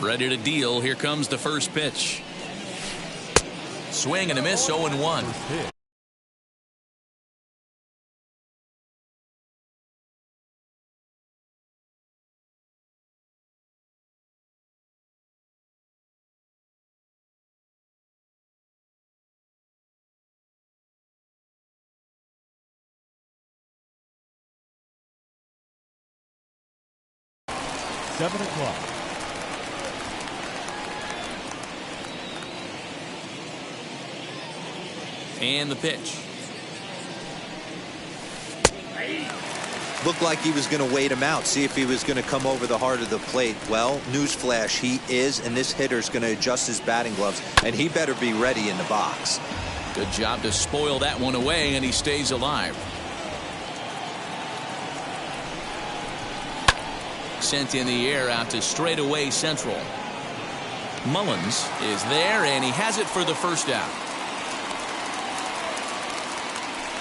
Ready to deal. Here comes the first pitch. Swing and a miss, 0-1. Seven o'clock. And the pitch. Looked like he was going to wait him out, see if he was going to come over the heart of the plate. Well, newsflash, he is, and this hitter's going to adjust his batting gloves, and he better be ready in the box. Good job to spoil that one away, and he stays alive. Sent in the air out to straightaway central. Mullins is there, and he has it for the first out.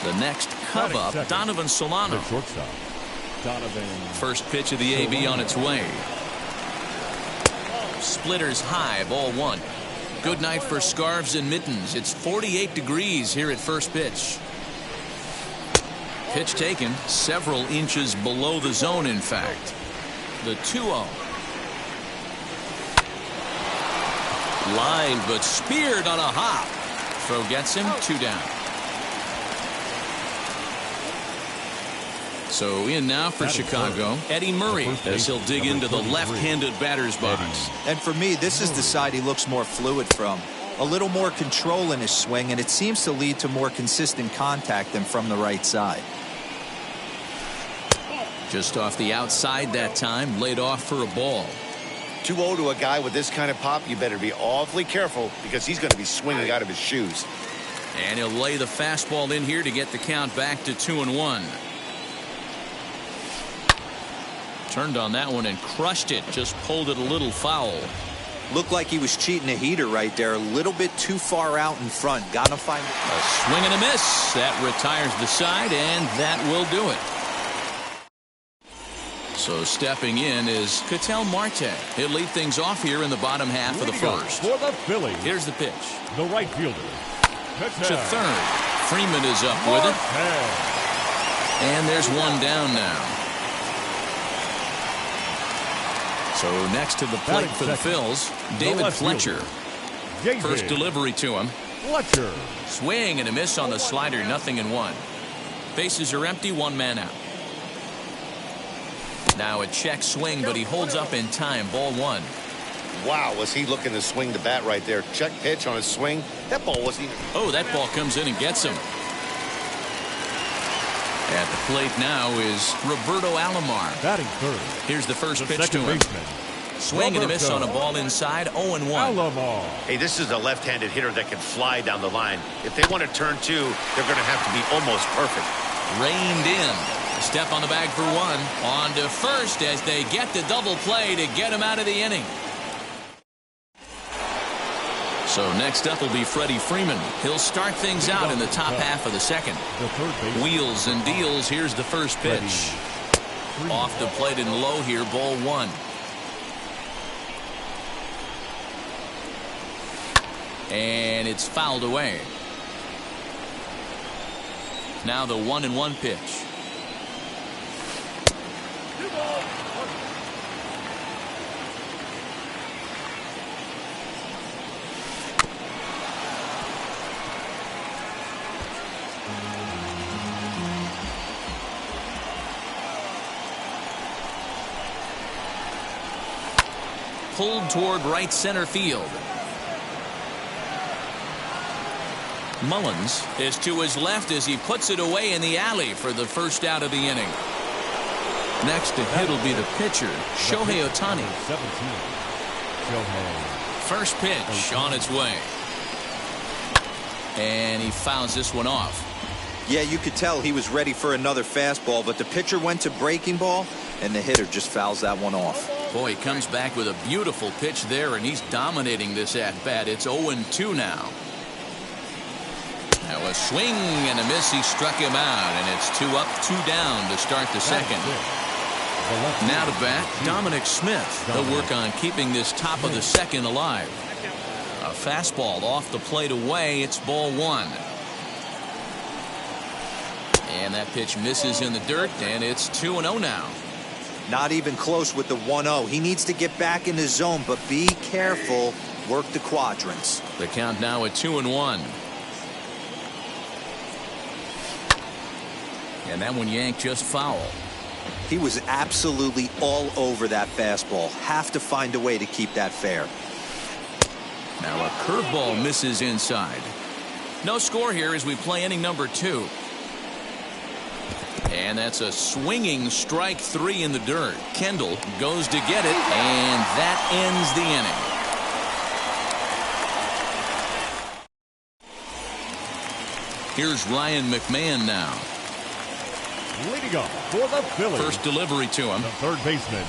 The next come up, Donovan Solano. Shortstop, Donovan. First pitch of the AB on its way. Splitters high, ball one. Good night for scarves and mittens. It's 48 degrees here at first pitch. Pitch taken several inches below the zone, in fact. The 2-0. Line, but speared on a hop. Throw gets him, 2 down. So in now for Chicago, Eddie Murray, as he'll dig into the left-handed batter's box. And for me, this is the side he looks more fluid from. A little more control in his swing, and it seems to lead to more consistent contact than from the right side. Just off the outside that time, laid off for a ball. 2-0 to a guy with this kind of pop, you better be awfully careful because he's going to be swinging out of his shoes. And he'll lay the fastball in here to get the count back to 2-1. Turned on that one and crushed it. Just pulled it a little foul. Looked like he was cheating a heater right there. A little bit too far out in front. Gotta find a swing and a miss. That retires the side, and that will do it. So stepping in is Ketel Marte. He'll lead things off here in the bottom half of the first. For the Phillies, here's the pitch. The right fielder, to third. Freeman is up with it. And there's one down now. So next to the plate for the Phils, David Fletcher. First delivery to him. Fletcher. Swing and a miss on the slider, 0-1. Bases are empty, 1 man out. Now a check swing, but he holds up in time. Ball 1. Wow, was he looking to swing the bat right there? Check pitch on his swing. That ball wasn't even... Oh, that ball comes in and gets him. At the plate now is Roberto Alomar. Batting third. Here's the first pitch to him. Baseman, swing and a miss on a ball inside, 0-1. Alomar. Hey, this is a left-handed hitter that can fly down the line. If they want to turn 2, they're going to have to be almost perfect. Reined in. Step on the bag for 1. On to first as they get the double play to get him out of the inning. So next up will be Freddie Freeman. He'll start things out in the top half of the second. Wheels and deals. Here's the first pitch. Off the plate and low here, ball 1. And it's fouled away. Now the 1-1 pitch. Pulled toward right center field. Mullins is to his left as he puts it away in the alley for the first out of the inning. Next to hit will be the pitcher, Shohei Ohtani. 17. Shohei. First pitch on its way. And he fouls this one off. Yeah, you could tell he was ready for another fastball, but the pitcher went to breaking ball, and the hitter just fouls that one off. Boy, he comes back with a beautiful pitch there, and he's dominating this at-bat. It's 0-2 now. Now a swing and a miss. He struck him out, and it's 2 up, 2 down to start the second. Now to bat, Dominic Smith. They'll work on keeping this top of the second alive. A fastball off the plate away. It's ball one. And that pitch misses in the dirt, and it's 2-0 now. Not even close with the 1-0. He needs to get back in the zone, but be careful. Work the quadrants. The count now at 2-1. And that one yanked just foul. He was absolutely all over that fastball. Have to find a way to keep that fair. Now a curveball misses inside. No score here as we play inning number 2. And that's a swinging strike 3 in the dirt. Kendall goes to get it, and that ends the inning. Here's Ryan McMahon now. Leading off for the Phillies. First delivery to him. The third baseman.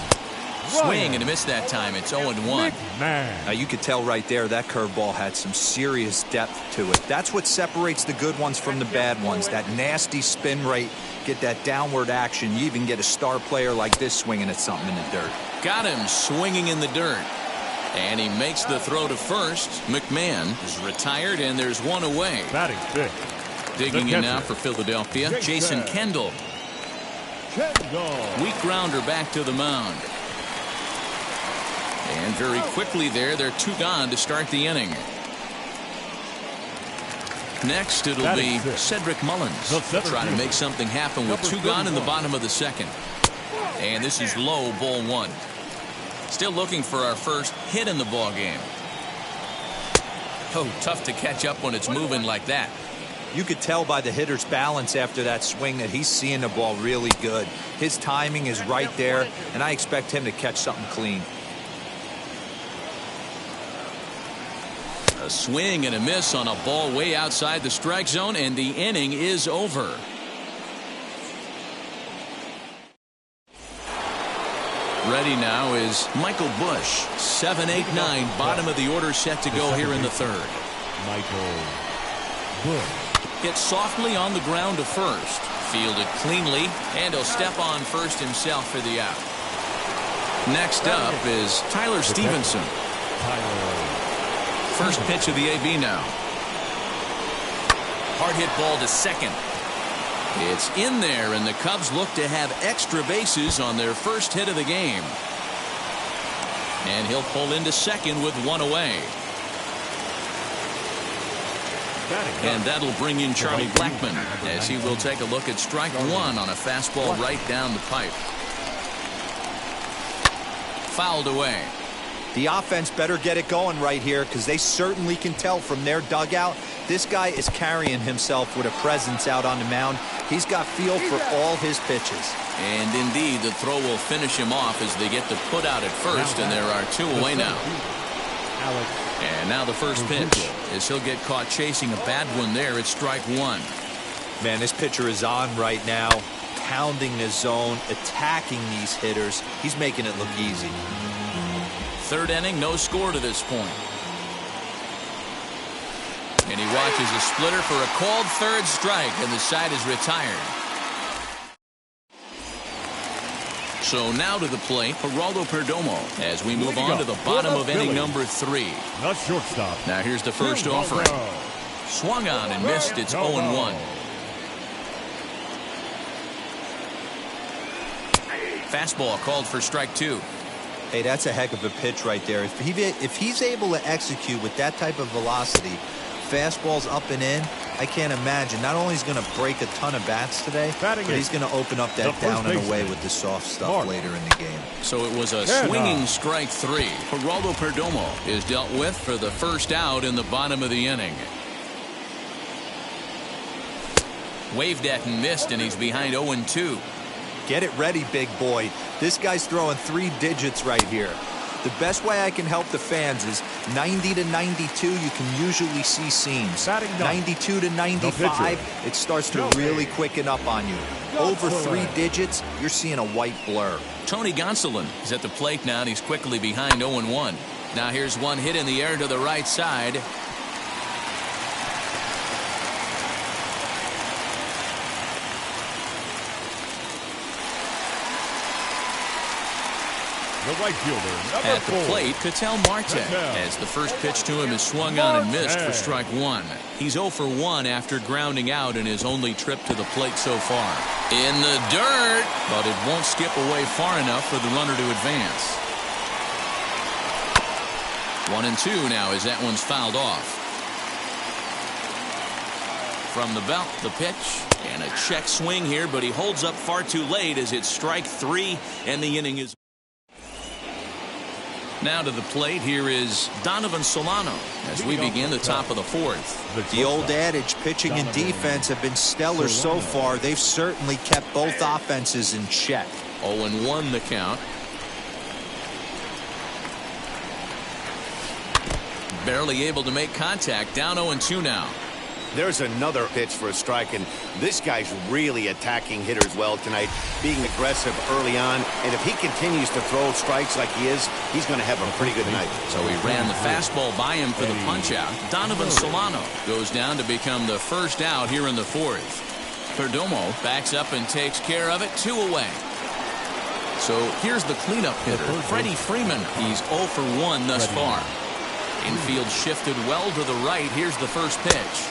Swing and a miss that time. It's 0-1. Now you could tell right there that curveball had some serious depth to it. That's what separates the good ones from the bad ones. That nasty spin rate, get that downward action. You even get a star player like this swinging at something in the dirt. Got him swinging in the dirt. And he makes the throw to first. McMahon is retired, and there's one away. Batting fifth. Digging in now for Philadelphia, Jason Kendall. Weak grounder back to the mound. And very quickly there, they're 2 gone to start the inning. Next, it'll be Cedric Mullins. Trying to make something happen with 2 gone in the bottom of the second. And this is low, ball 1. Still looking for our first hit in the ball game. Oh, tough to catch up when it's moving like that. You could tell by the hitter's balance after that swing that he's seeing the ball really good. His timing is right there, and I expect him to catch something clean. A swing and a miss on a ball way outside the strike zone, and the inning is over. Ready now is Michael Bush. 7, 8, 9, bottom of the order set to go here in the third. Michael Bush. Hit softly on the ground to first. Fielded cleanly, and he'll step on first himself for the out. Next up is Tyler Stevenson. First pitch of the AB now. Hard hit ball to second. It's in there, and the Cubs look to have extra bases on their first hit of the game. And he'll pull into second with 1 away. And that'll bring in Charlie Blackmon as he will take a look at strike 1 on a fastball right down the pipe. Fouled away. The offense better get it going right here because they certainly can tell from their dugout this guy is carrying himself with a presence out on the mound. He's got feel for all his pitches. And indeed, the throw will finish him off as they get the put out at first, and there are 2 away now. And now the first pitch as he'll get caught chasing a bad one there at strike 1. Man, this pitcher is on right now, pounding the zone, attacking these hitters. He's making it look easy. Third inning, no score to this point. And he watches a splitter for a called third strike, and the side is retired. So now to the plate, Geraldo Perdomo, as we move on to the bottom of inning number 3. Not shortstop. Now here's the first offering. Swung on and missed. It's 0-1. Fastball called for strike 2. Hey, that's a heck of a pitch right there. If he's able to execute with that type of velocity, fastballs up and in, I can't imagine. Not only is he going to break a ton of bats today, but he's going to open up that down and away with the soft stuff later in the game. So it was a swinging strike 3. Geraldo Perdomo is dealt with for the first out in the bottom of the inning. Waved at and missed, and he's behind 0-2. Get it ready, big boy. This guy's throwing 3 digits right here. The best way I can help the fans is 90 to 92, you can usually see seams. 92 to 95, it starts to really quicken up on you. Over 3 digits, you're seeing a white blur. Tony Gonsolin is at the plate now, and he's quickly behind 0-1. Now here's one hit in the air to the right side. The right fielder, At the plate, Ketel Marte, as the first pitch to him is swung on and missed for strike one. He's 0 for 1 after grounding out in his only trip to the plate so far. In the dirt, but it won't skip away far enough for the runner to advance. 1-2 now as that one's fouled off. From the belt, the pitch, and a check swing here, but he holds up far too late as it's strike 3, and the inning is. Now to the plate, here is Donovan Solano as we begin the top of the 4th. The old adage, pitching and defense have been stellar so far. They've certainly kept both offenses in check. 0-1 the count. Barely able to make contact, down 0-2 now. There's another pitch for a strike, and this guy's really attacking hitters well tonight, being aggressive early on. And if he continues to throw strikes like he is, he's going to have a pretty good night. So he ran the fastball by him for the punch-out. Donovan Solano goes down to become the first out here in the 4th. Perdomo backs up and takes care of it, 2 away. So here's the cleanup hitter, Freddie Freeman. He's 0 for 1 thus far. Infield shifted well to the right. Here's the first pitch.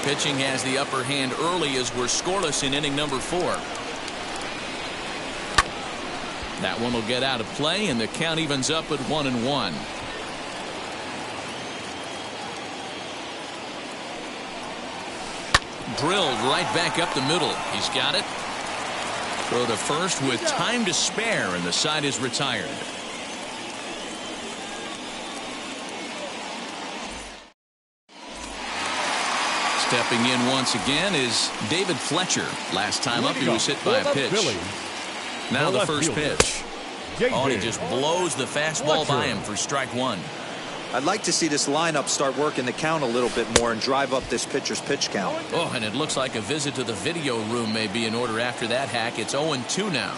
Pitching has the upper hand early as we're scoreless in inning number 4. That one will get out of play, and the count evens up at 1-1. Drilled right back up the middle. He's got it. Throw to first with time to spare, and the side is retired. Stepping in once again is David Fletcher. Last time up, he was hit by a pitch. Now the first pitch. Oh, he just blows the fastball by him for strike 1. I'd like to see this lineup start working the count a little bit more and drive up this pitcher's pitch count. Oh, and it looks like a visit to the video room may be in order after that hack. It's 0-2 now.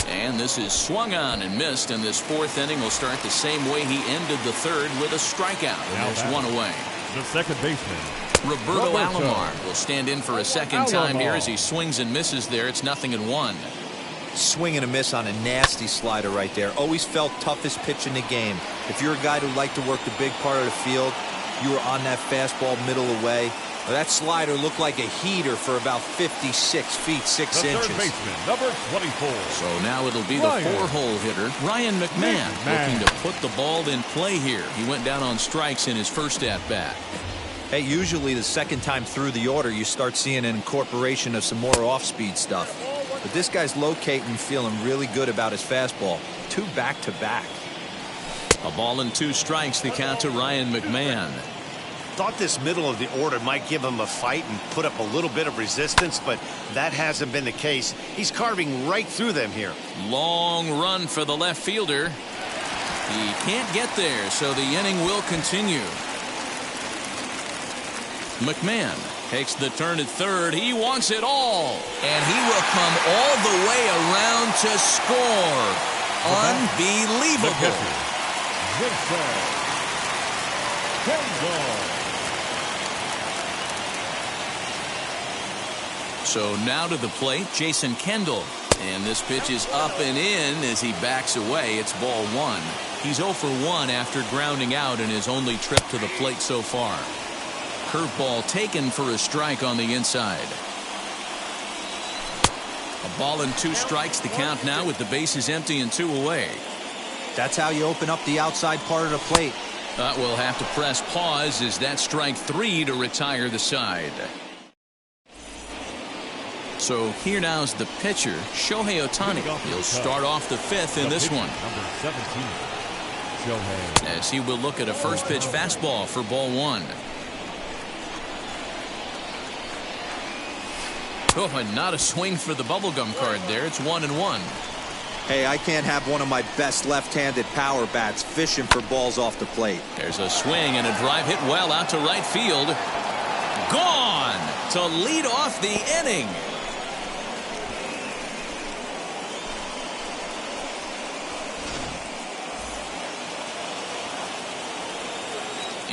And this is swung on and missed, and this 4th inning will start the same way he ended the 3rd with a strikeout. And there's 1 away. The second baseman, Roberto Alomar will stand in for a second time here as he swings and misses there. It's 0-1. Swing and a miss on a nasty slider right there. Always felt toughest pitch in the game. If you're a guy who liked to work the big part of the field, you were on that fastball middle away. Well, that slider looked like a heater for about 56 feet 6 inches. Third baseman, number 24. So now it'll be the 4-hole hitter, Ryan McMahon, looking to put the ball in play here. He went down on strikes in his first at-bat. Hey, usually the second time through the order, you start seeing an incorporation of some more off-speed stuff. But this guy's locating, feeling really good about his fastball. 2 back-to-back. A ball and 2 strikes, the count to Ryan McMahon. Thought this middle of the order might give him a fight and put up a little bit of resistance, but that hasn't been the case. He's carving right through them here. Long run for the left fielder. He can't get there, so the inning will continue. McMahon takes the turn at third. He wants it all, and he will come all the way around to score. Unbelievable. So now to the plate, Jason Kendall. And this pitch is up and in as he backs away. It's ball 1. He's 0 for 1 after grounding out in his only trip to the plate so far. Curveball taken for a strike on the inside. A ball and 2 strikes, the count now with the bases empty and 2 away. That's how you open up the outside part of the plate. We'll have to press pause as that strike 3 to retire the side. So here now is the pitcher, Shohei Ohtani. He'll start off the 5th in this one. Number 17, Shohei. As he will look at a first pitch fastball for ball 1. Oh, and not a swing for the bubblegum card there. It's 1-1. Hey, I can't have one of my best left-handed power bats fishing for balls off the plate. There's a swing and a drive hit well out to right field. Gone to lead off the inning.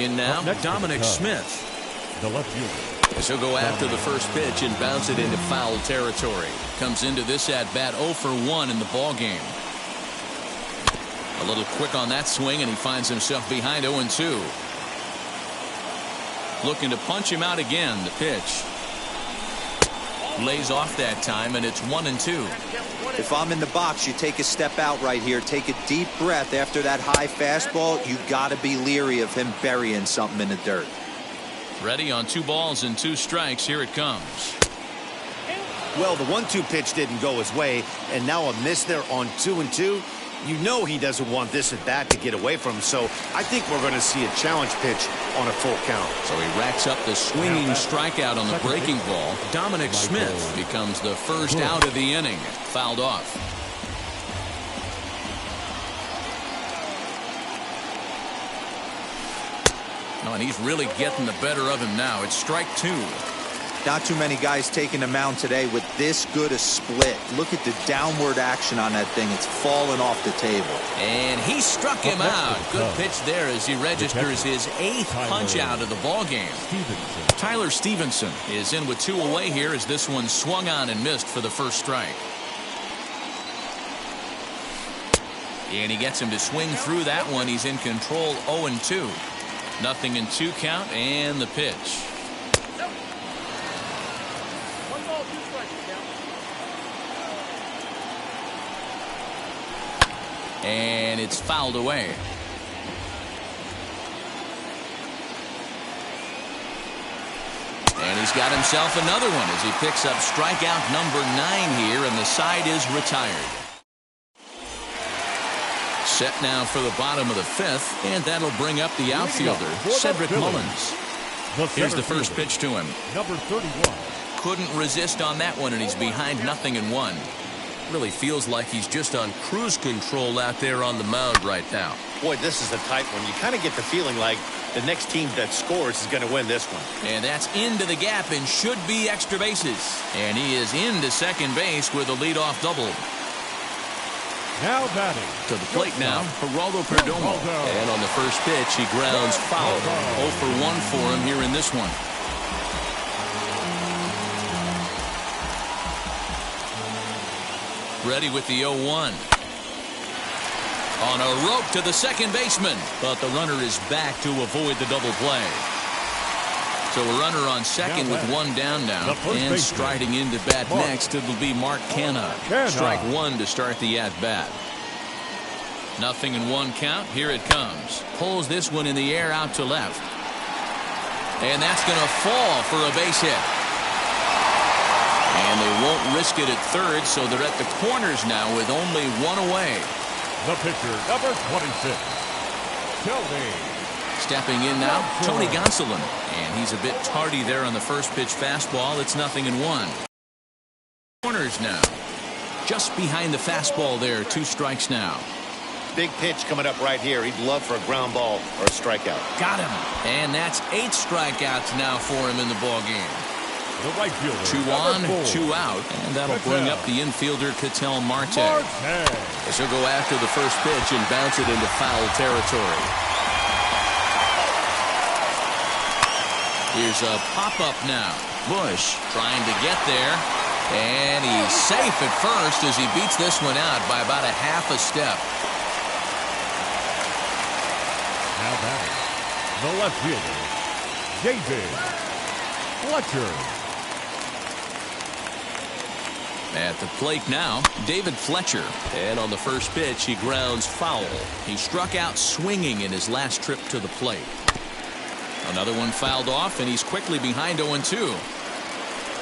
In now, Dominic Smith. The left fielder. As he'll go after the first pitch and bounce it into foul territory. Comes into this at-bat 0 for 1 in the ballgame. A little quick on that swing, and he finds himself behind 0-2. Looking to punch him out again. The pitch lays off that time, and it's 1-2. If I'm in the box, you take a step out right here. Take a deep breath after that high fastball. You got to be leery of him burying something in the dirt. Ready on 2 balls and 2 strikes. Here it comes. Well, the 1-2 pitch didn't go his way, and now a miss there on 2-2. You know he doesn't want this at bat to get away from him, so I think we're going to see a challenge pitch on a full count. So he racks up the swinging strikeout on the breaking ball. Dominic Smith becomes the first out of the inning. Fouled off. Oh, and he's really getting the better of him now. It's strike 2. Not too many guys taking the mound today with this good a split. Look at the downward action on that thing. It's falling off the table. And he struck him out. Good pitch there as he registers his 8th punch out of the ball game. Tyler Stevenson is in with 2 away here as this one swung on and missed for the first strike. And he gets him to swing through that one. He's in control. 0-2. Nothing in 2 count, and the pitch. And it's fouled away. And he's got himself another one as he picks up strikeout number 9 here, and the side is retired. Set now for the bottom of the 5th, and that'll bring up the outfielder, Cedric Mullins. Here's the first pitch to him. Number 31. Couldn't resist on that one, and he's behind 0-1. Really feels like he's just on cruise control out there on the mound right now. Boy, this is a tight one. You kind of get the feeling like the next team that scores is going to win this one. And that's into the gap and should be extra bases. And he is into second base with a leadoff double. Now batting. To the plate now, Geraldo Perdomo. And on the first pitch, he grounds foul. 0 for 1 for him here in this one. Ready with the 0-1. On a rope to the second baseman, but the runner is back to avoid the double play. So a runner on second with 1 down now, and striding into bat next, it'll be Mark Canha. Strike 1 to start the at-bat. 0-1 count. Here it comes. Pulls this one in the air out to left, and that's going to fall for a base hit. And they won't risk it at third, so they're at the corners now with only 1 away. The pitcher, number 26, Tony. Stepping in now, Tony Gonsolin. And he's a bit tardy there on the first pitch fastball. It's 0-1. Corners now. Just behind the fastball there. 2 strikes now. Big pitch coming up right here. He'd love for a ground ball or a strikeout. Got him. And that's 8 strikeouts now for him in the ball game. The right fielder, 2 on, 2 out, and that'll bring up the infielder Ketel Marte. As he'll go after the first pitch and bounce it into foul territory. Here's a pop-up now. Bush trying to get there, and he's safe at first as he beats this one out by about a half a step. Now batting, the left fielder, David Fletcher. At the plate now, David Fletcher. And on the first pitch, he grounds foul. He struck out swinging in his last trip to the plate. Another one fouled off, and he's quickly behind 0-2.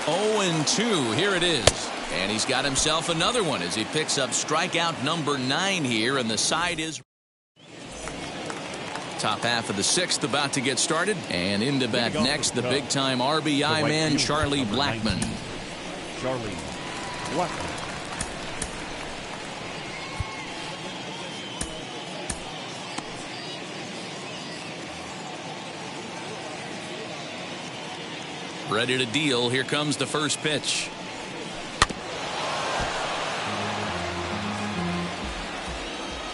0-2, here it is. And he's got himself another one as he picks up strikeout number 9 here, and the side is... Top half of the 6th about to get started, and into bat next, the big-time RBI man, Charlie Blackmon. Charlie Blackmon. Ready to deal. Here comes the first pitch.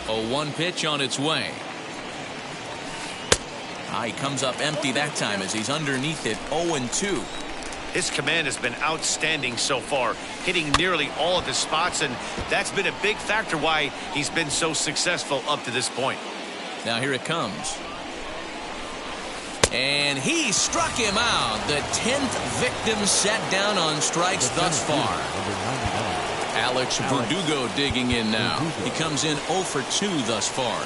A 1 pitch on its way. He comes up empty that time as he's underneath it. 0-2. His command has been outstanding so far, hitting nearly all of his spots, and that's been a big factor why he's been so successful up to this point. Now here it comes. And he struck him out. The 10th victim set down on strikes thus far. Alex Verdugo digging in now. He comes in 0 for 2 thus far.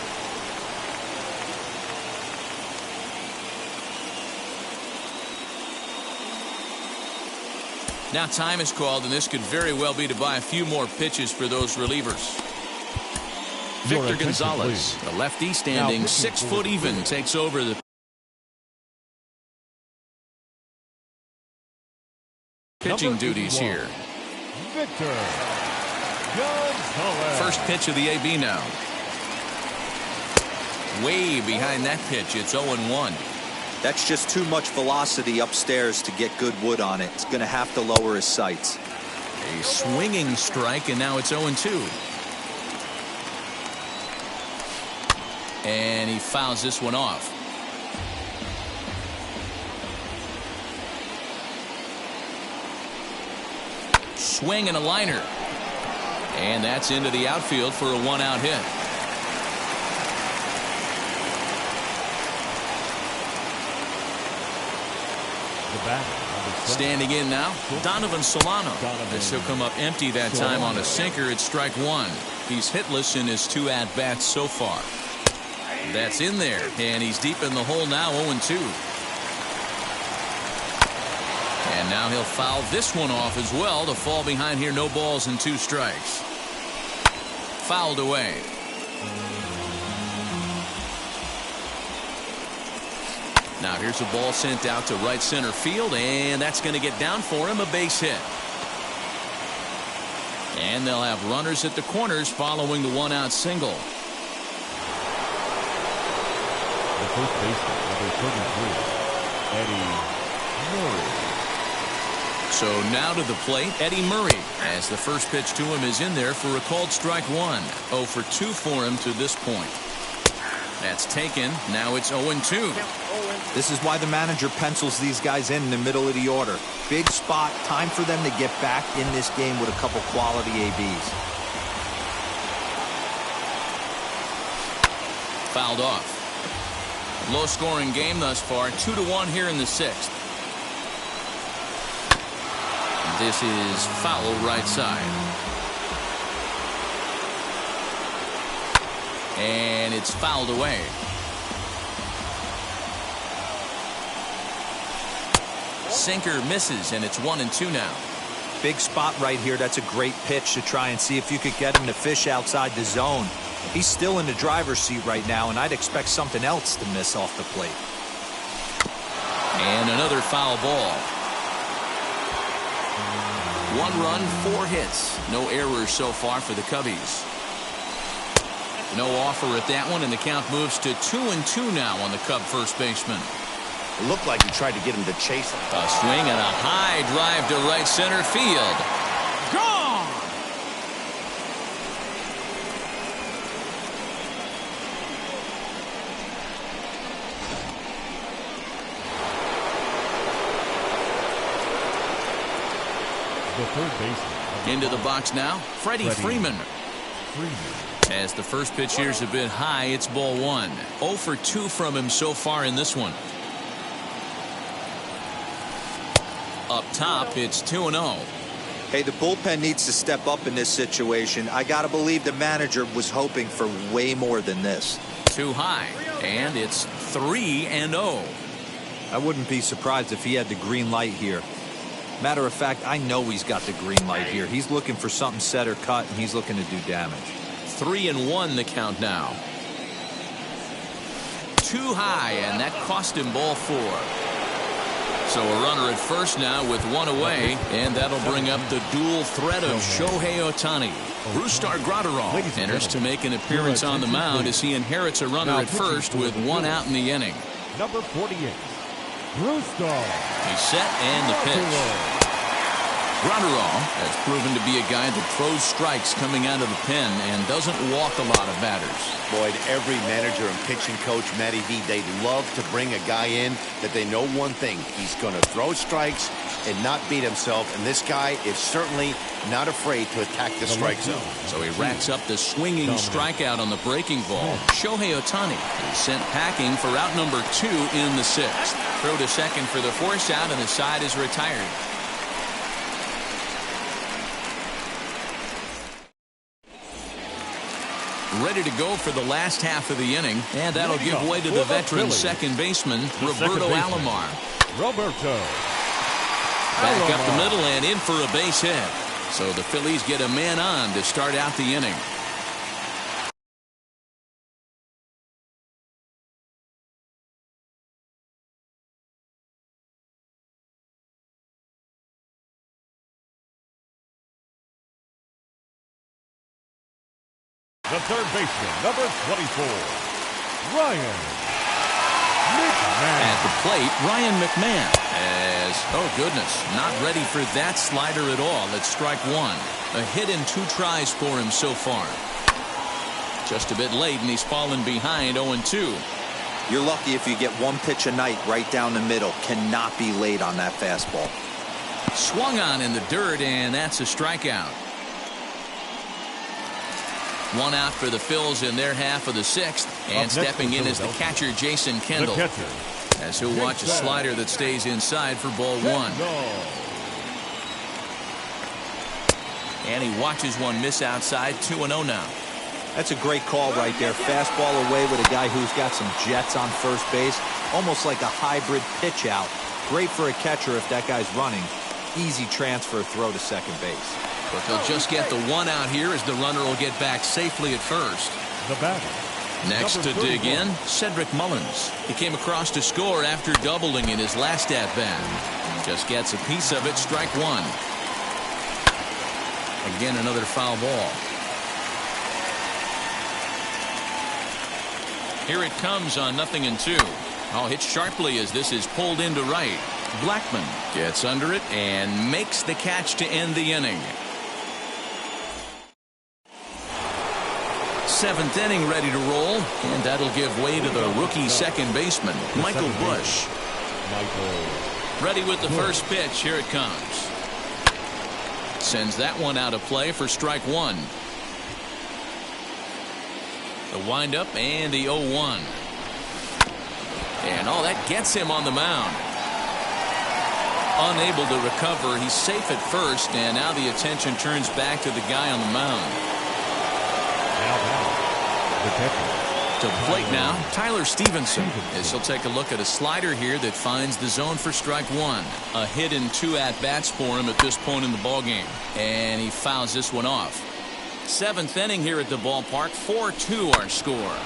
Now time is called, and this could very well be to buy a few more pitches for those relievers. Victor Gonzalez, the lefty standing 6 foot even, takes over the pitching duties here. Victor Gonzalez. First pitch of the AB now. Way behind that pitch. It's 0-1. That's just too much velocity upstairs to get good wood on it. It's going to have to lower his sights. A swinging strike, and now it's 0-2. And he fouls this one off. Swing and a liner. And that's into the outfield for a 1-out hit. Standing in now, Donovan Solano. This will come up empty that time on a sinker. It's strike 1. He's hitless in his 2 at-bats so far. That's in there, and he's deep in the hole now, 0-2. And now he'll foul this one off as well to fall behind here. No balls and 2 strikes. Fouled away. Now here's a ball sent out to right center field, and that's going to get down for him, a base hit. And they'll have runners at the corners following the 1-out single. The first baseman, number 33, Eddie Murray. So now to the plate, Eddie Murray, as the first pitch to him is in there for a called strike 1. 0 for 2 for him to this point. That's taken. Now it's 0-2. This is why the manager pencils these guys in the middle of the order. Big spot. Time for them to get back in this game with a couple quality ABs. Fouled off. Low-scoring game thus far. 2-1 here in the 6th. This is foul right side. And it's fouled away. Sinker misses, and it's 1-2 now. Big spot right here. That's a great pitch to try and see if you could get him to fish outside the zone. He's still in the driver's seat right now, and I'd expect something else to miss off the plate. And another foul ball. 1 run, 4 hits. No errors so far for the Cubbies. No offer at that one, and the count moves to 2-2 now on the Cub first baseman. It looked like he tried to get him to chase him. A swing and a high drive to right center field. Gone! The third baseman. Into the box now, Freddie Freeman. As the first pitch here's a bit high, it's ball 1. 0 for 2 from him so far in this one. Up top, it's 2-0. Hey, the bullpen needs to step up in this situation. I got to believe the manager was hoping for way more than this. Too high, and it's 3-0. I wouldn't be surprised if he had the green light here. Matter of fact, I know he's got the green light here. He's looking for something set or cut, and he's looking to do damage. 3-1 the count now. Too high, and that cost him ball 4. So a runner at first now with 1 away, and that'll bring up the dual threat of Shohei Ohtani. Brusdar Graterol enters to make an appearance on the mound as he inherits a runner at first with 1 out in the inning. Number 48, Brusdar. He's set, and the pitch. Gronderall has proven to be a guy that throws strikes coming out of the pen and doesn't walk a lot of batters. Boyd, every manager and pitching coach, Matty V, they love to bring a guy in that they know one thing. He's going to throw strikes and not beat himself, and this guy is certainly not afraid to attack the strike zone. So he racks up the swinging strikeout on the breaking ball. Shohei Ohtani is sent packing for out number 2 in the 6th. Throw to second for the force out, and the side is retired. Ready to go for the last half of the inning, and that'll give way to the veteran second baseman, Roberto Alomar. Back up the middle and in for a base hit. So the Phillies get a man on to start out the inning. The third baseman, number 24, Ryan McMahon. At the plate, Ryan McMahon as, oh goodness, not ready for that slider at all. It's strike 1. A hit in 2 tries for him so far. Just a bit late, and he's fallen behind 0-2. You're lucky if you get 1 pitch a night right down the middle. Cannot be late on that fastball. Swung on in the dirt, and that's a strikeout. 1 out for the Phils in their half of the 6th. And stepping in is the catcher, Jason Kendall. As he'll watch a slider that stays inside for ball 1. And he watches one miss outside. 2-0 now. That's a great call right there. Fastball away with a guy who's got some jets on first base. Almost like a hybrid pitch out. Great for a catcher if that guy's running. Easy transfer throw to second base. But they'll just get the 1 out here as the runner will get back safely at first. The batter. Next to dig in, Cedric Mullins. He came across to score after doubling in his last at-bat. Just gets a piece of it, strike 1. Again, another foul ball. Here it comes on 0-2. Oh, hit sharply as this is pulled into right. Blackman gets under it and makes the catch to end the inning. 7th inning ready to roll, and that'll give way to the rookie second baseman, Michael Busch. Ready with the first pitch. Here it comes. Sends that one out of play for strike 1. The windup and the 0-1. And that gets him on the mound. Unable to recover. He's safe at first, and now the attention turns back to the guy on the mound. To the plate now, Tyler Stevenson, as he'll take a look at a slider here that finds the zone for strike 1. A hit in 2 at-bats for him at this point in the ballgame. And he fouls this one off. 7th inning here at the ballpark. 4-2 our score.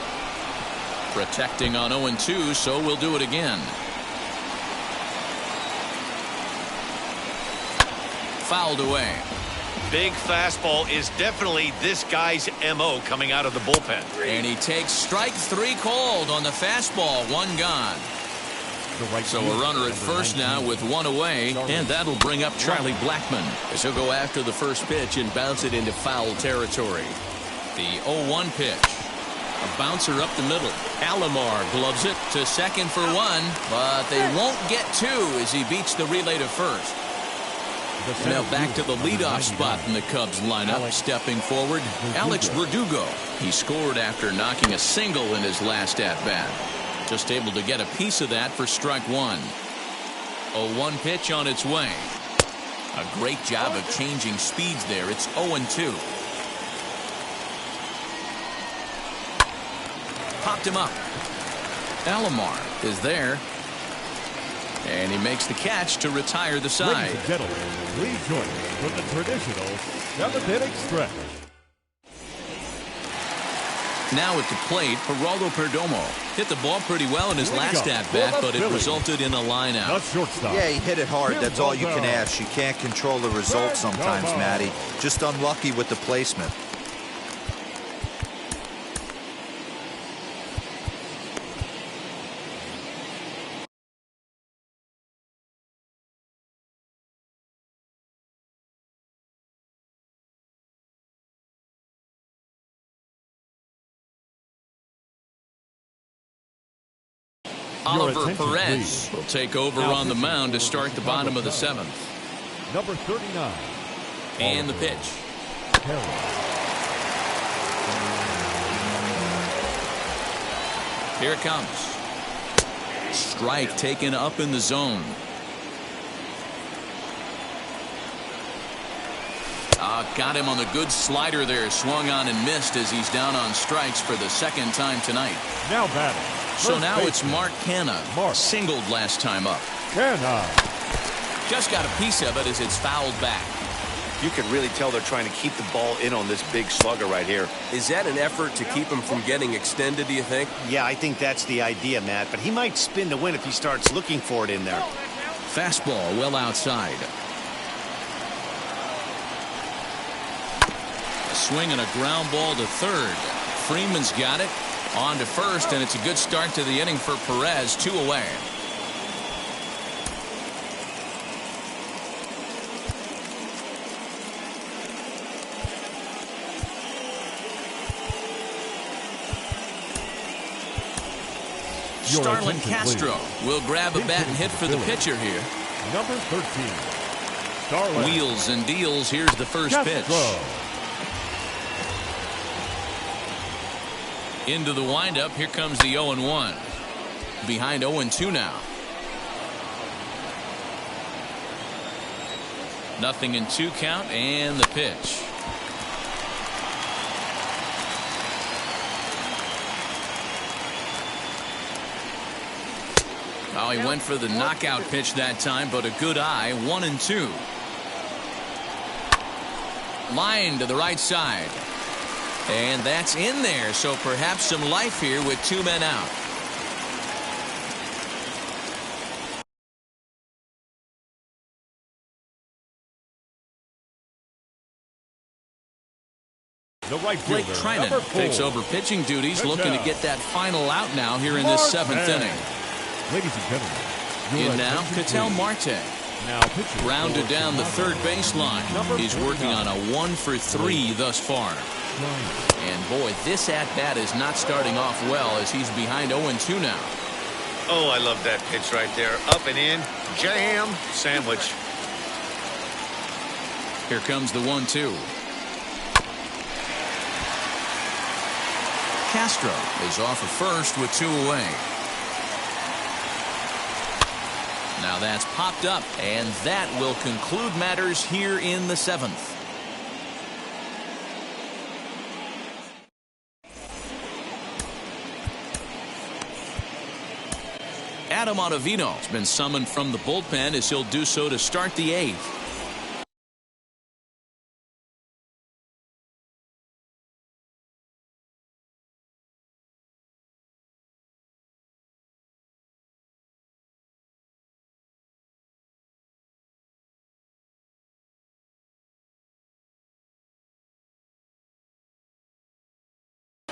Protecting on 0-2, so we'll do it again. Fouled away. Big fastball is definitely this guy's M.O. coming out of the bullpen. And he takes strike 3 called on the fastball. 1 gone. So a runner at first now with 1 away, and that'll bring up Charlie Blackman as he'll go after the first pitch and bounce it into foul territory. The 0-1 pitch. A bouncer up the middle. Alomar gloves it to second for 1, but they won't get 2 as he beats the relay to first. Now back to the leadoff spot in the Cubs lineup. Stepping forward, Alex Verdugo. He scored after knocking a single in his last at-bat. Just able to get a piece of that for strike 1. 0-1 pitch on its way. A great job of changing speeds there. It's 0-2. Popped him up. Alomar is there. And he makes the catch to retire the side. Ladies and gentlemen, please join us for the traditional 7th inning stretch. Now at the plate, Geraldo Perdomo hit the ball pretty well in his last at-bat, but it resulted in a line-out. Yeah, he hit it hard. That's all you can ask. You can't control the result sometimes, Matty. Just unlucky with the placement. Oliver Perez will take over on the mound to start the bottom of the 7th. Number 39. And the pitch. Here it comes. Strike taken up in the zone. Got him on the good slider there. Swung on and missed as he's down on strikes for the 2nd time tonight. Now batting. So now it's Mark Canha. Singled last time up. Canha. Just got a piece of it as it's fouled back. You can really tell they're trying to keep the ball in on this big slugger right here. Is that an effort to keep him from getting extended, do you think? Yeah, I think that's the idea, Matt. But he might spin to win if he starts looking for it in there. Fastball well outside. A swing and a ground ball to third. Freeman's got it. On to first, and it's a good start to the inning for Perez. 2 away. Starlin Castro will grab a bat and hit for the pitcher here. Number 13. Starlin. Wheels and deals. Here's the first pitch. Into the windup. Here comes the 0-1. Behind 0-2 now. Nothing in 2 count, and the pitch. Oh, he went for the knockout pitch that time, but a good eye. 1-2. Line to the right side. And that's in there, so perhaps some life here with 2 men out. The right Blake Trinan takes over pitching duties, looking to get that final out now here in this 7th inning. Ladies and gentlemen, in now, Ketel Marte. Rounded down the third baseline. He's working on a 1-for-3 thus far. And boy, this at-bat is not starting off well as he's behind 0-2 now. Oh, I love that pitch right there. Up and in. Jam. Sandwich. Here comes the 1-2. Castro is off of first with 2 away. Now that's popped up, and that will conclude matters here in the 7th. Adam Ottavino has been summoned from the bullpen as he'll do so to start the 8th.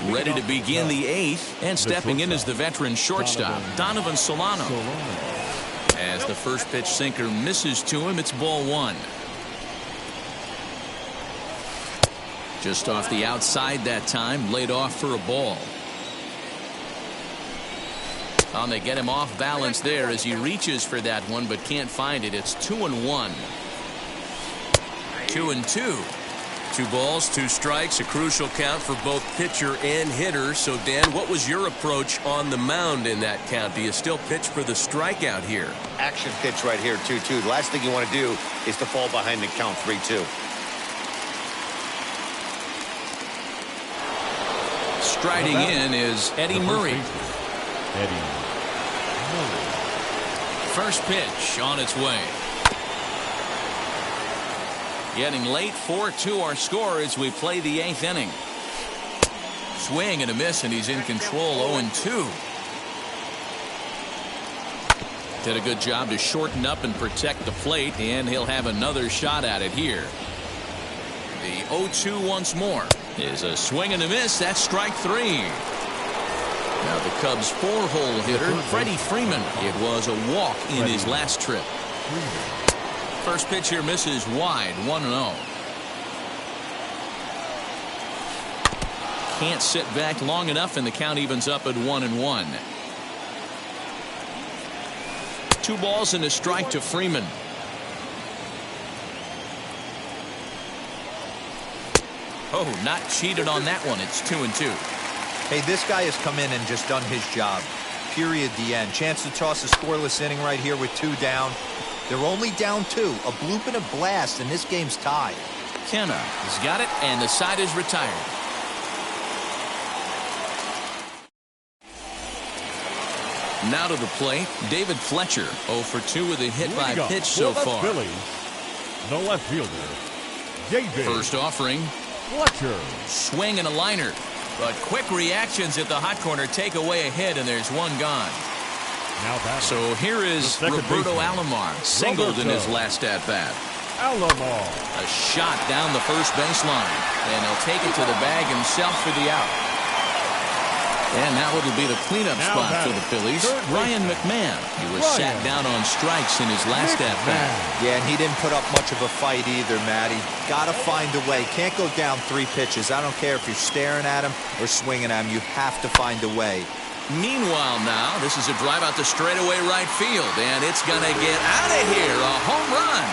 Ready to begin the 8th, and stepping in is the veteran shortstop, Donovan Solano. As the first pitch sinker misses to him, it's ball 1. Just off the outside that time, laid off for a ball. And they get him off balance there as he reaches for that one, but can't find it. It's 2-1. 2-2. 2 balls, 2 strikes, a crucial count for both pitcher and hitter. So, Dan, what was your approach on the mound in that count? Do you still pitch for the strikeout here? Action pitch right here, 2-2. The last thing you want to do is to fall behind the count 3-2. Striding in is Eddie Murray. First pitch on its way. Getting late, 4-2 our score as we play the 8th inning. Swing and a miss, and he's in control. 0-2. Did a good job to shorten up and protect the plate, and he'll have another shot at it here. The 0-2 once more is a swing and a miss. That's strike 3. Now the Cubs' 4-hole hitter, Freddie Freeman. It was a walk in his last trip. First pitch here misses wide. 1-0. Can't sit back long enough, and the count evens up at 1-1. 2 balls and a strike to Freeman. Oh, not cheated on that one. It's 2-2. Hey, this guy has come in and just done his job. Period. The end. Chance to toss a scoreless inning right here with 2 down. They're only down 2. A bloop and a blast, and this game's tied. Kenna has got it, and the side is retired. Now to the plate, David Fletcher. 0 for 2 with a hit by pitch so far. Phillies, the left fielder, David First offering. Fletcher. Swing and a liner. But quick reactions at the hot corner take away a hit, and there's 1 gone. Now back. So here is Roberto Alomar, singled in his last at-bat. Alomar. A shot down the first baseline, and he'll take it to the bag himself for the out. And now it'll be the cleanup spot for the Phillies. Ryan McMahon. He was sat down on strikes in his last at-bat. Yeah, and he didn't put up much of a fight either, Matty. Got to find a way. Can't go down 3 pitches. I don't care if you're staring at him or swinging at him. You have to find a way. Meanwhile now, this is a drive out to straightaway right field, and it's going to get out of here. A home run.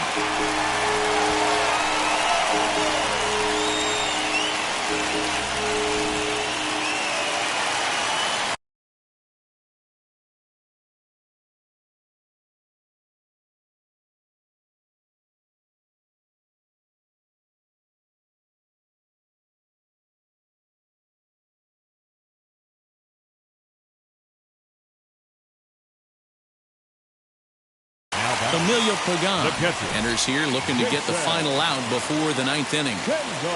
Emilio Pagan enters here looking to get the final out before the 9th inning.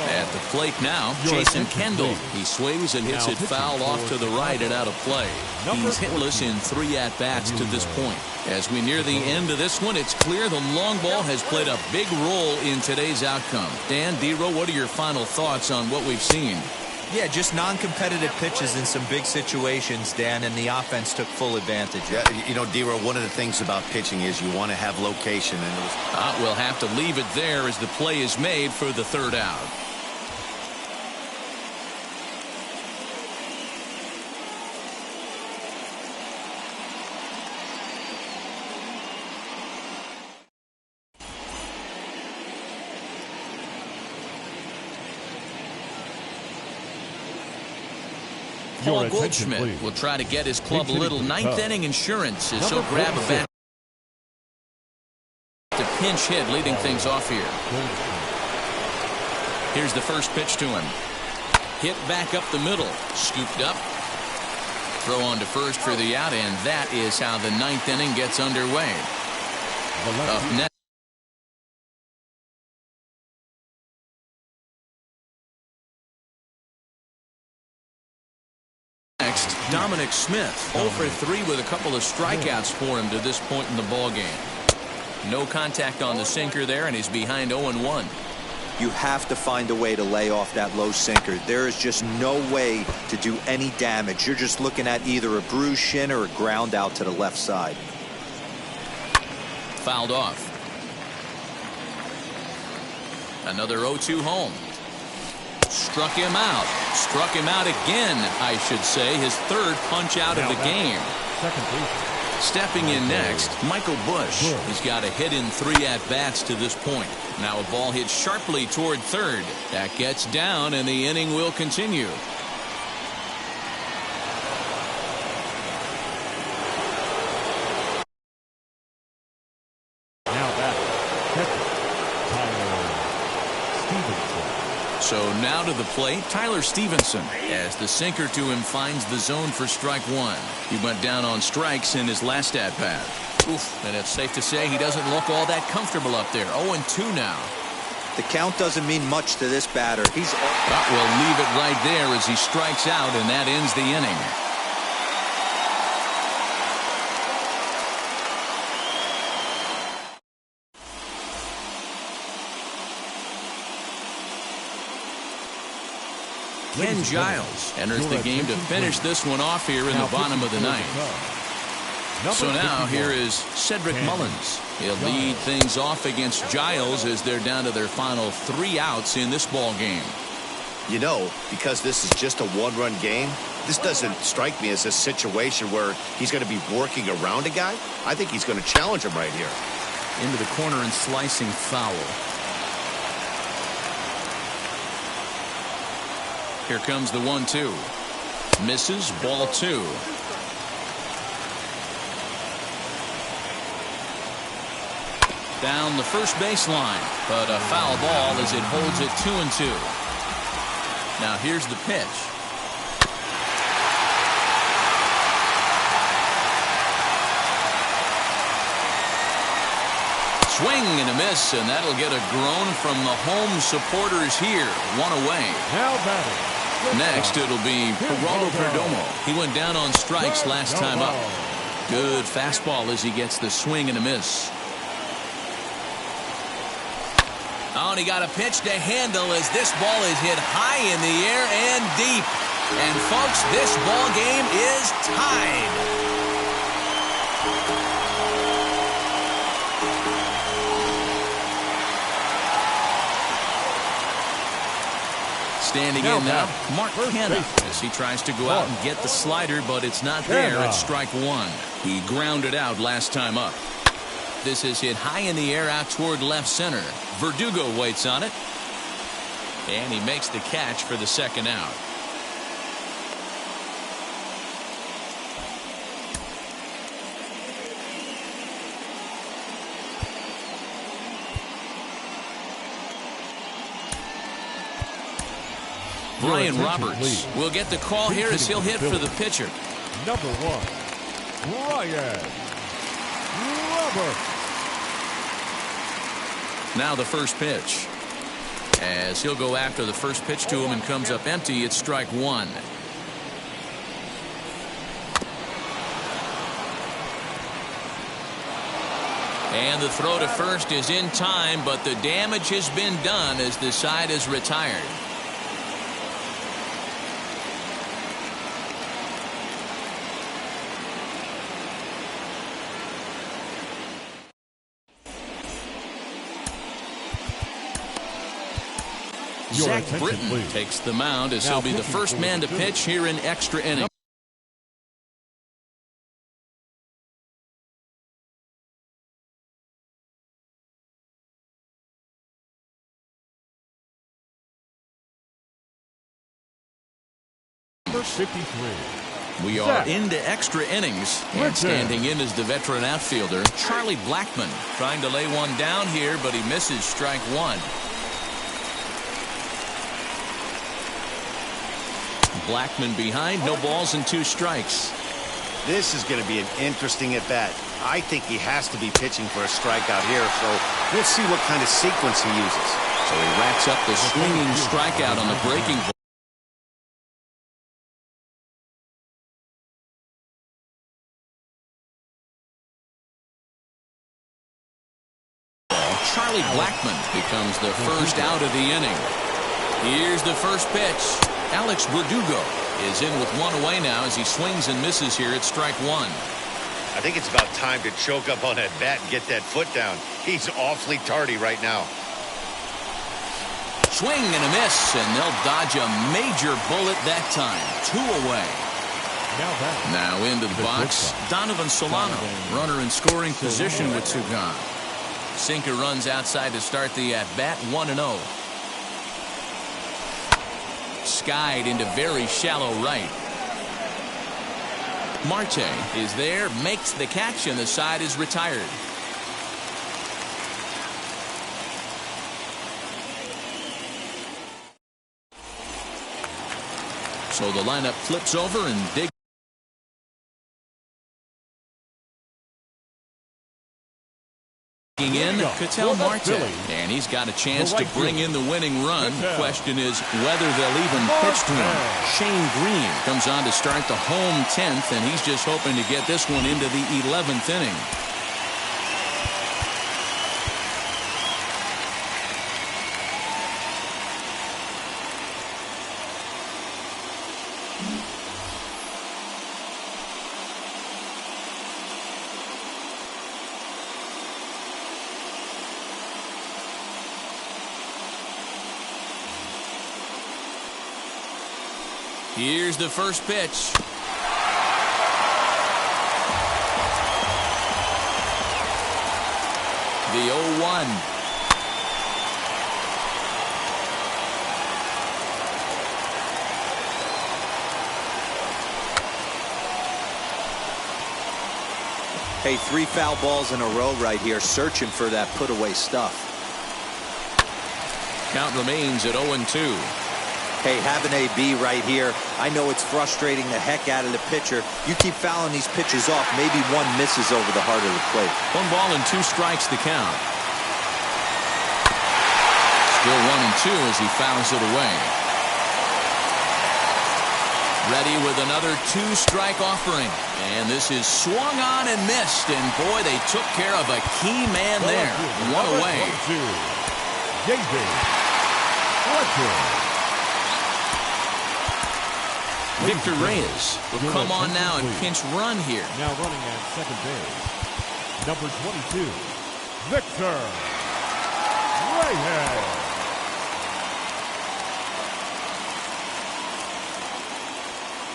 At the plate now, Jason Kendall. He swings and hits it foul off to the right and out of play. He's hitless in 3 at-bats to this point. As we near the end of this one, it's clear the long ball has played a big role in today's outcome. Dan, D-Row, what are your final thoughts on what we've seen? Yeah, just non-competitive pitches in some big situations, Dan, and the offense took full advantage. Yeah, you know, D-Row, one of the things about pitching is you want to have location. And we'll have to leave it there as the play is made for the 3rd out. Paul Goldschmidt will try to get his club a little 9th inning insurance as he'll grab a bat to pinch hit, leading things off here. Here's the first pitch to him. Hit back up the middle, scooped up. Throw on to first for the out, and that is how the 9th inning gets underway. Up next. Dominic Smith, 0 for 3 with a couple of strikeouts for him to this point in the ballgame. No contact on the sinker there, and he's behind 0-1. You have to find a way to lay off that low sinker. There is just no way to do any damage. You're just looking at either a bruised shin or a ground out to the left side. Fouled off. Another 0-2 home. Struck him out. Struck him out again, I should say. His 3rd punch out of the game. Stepping in next, Michael Bush. He's got a hit in 3 at-bats to this point. Now a ball hit sharply toward 3rd. That gets down, and the inning will continue. So now to the plate, Tyler Stevenson, as the sinker to him finds the zone for strike 1. He went down on strikes in his last at-bat. And it's safe to say he doesn't look all that comfortable up there. 0-2 now. The count doesn't mean much to this batter. We'll leave it right there as he strikes out, and that ends the inning. Ken Giles enters the game to finish this one off here in the bottom of the 9th. So now here is Cedric Mullins. He'll lead things off against Giles as they're down to their final 3 outs in this ball game. You know, because this is just a one-run game, this doesn't strike me as a situation where he's going to be working around a guy. I think he's going to challenge him right here. Into the corner and slicing foul. Here comes the 1-2. Misses, ball 2. Down the first baseline, but a foul ball as it holds it 2-2. Now here's the pitch. Swing and a miss, and that'll get a groan from the home supporters here. One away. Now batting. Next, it'll be Geraldo Perdomo. He went down on strikes last time up. Good fastball as he gets the swing and a miss. Oh, and he got a pitch to handle as this ball is hit high in the air and deep. And, folks, this ball game is tied. Standing in now, Mark Canha, as he tries to go out and get the slider, but it's not there at strike 1. He grounded out last time up. This is hit high in the air out toward left center. Verdugo waits on it. And he makes the catch for the second out. Brian Roberts will get the call here as he'll hit for the pitcher. Number 1, Brian Roberts. Now the first pitch. As he'll go after the first pitch to him and comes up empty, it's strike 1. And the throw to first is in time, but the damage has been done as the side is retired. Zach Britton takes the mound as he'll be the first man to pitch here in extra innings. Number 53. We are into extra innings, and standing in is the veteran outfielder, Charlie Blackmon, trying to lay one down here, but he misses strike 1. Blackmon behind, no balls and 2 strikes. This is going to be an interesting at-bat. I think he has to be pitching for a strikeout here, so we'll see what kind of sequence he uses. So he racks up the swinging strikeout on the breaking ball. Charlie Blackmon becomes the first out of the inning. Here's the first pitch. Alex Verdugo is in with 1 away now as he swings and misses here at strike 1. I think it's about time to choke up on that bat and get that foot down. He's awfully tardy right now. Swing and a miss, and they'll dodge a major bullet that time. 2 away. Now into the box, Donovan Solano, runner in scoring position with 2 gone. Sinker runs outside to start the at-bat, 1-0. Skied into very shallow right. Marte is there, makes the catch, and the side is retired. So the lineup flips over and digs in Ketel Marte, and he's got a chance to bring in the winning run. The question is whether they'll even pitch to him. Shane Green comes on to start the home 10th, and he's just hoping to get this one into the 11th inning. Here's the first pitch. The 0-1. Hey, 3 foul balls in a row right here, searching for that put-away stuff. Count remains at 0-2. Hey, have an AB right here. I know it's frustrating the heck out of the pitcher. You keep fouling these pitches off, maybe one misses over the heart of the plate. 1 ball and 2 strikes the count. Still 1-2 as he fouls it away. Ready with another 2-strike offering. And this is swung on and missed. And boy, they took care of a key man there. 1 away. Victor Reyes will come on now and pinch run here. Now running at second base, number 22, Victor Reyes.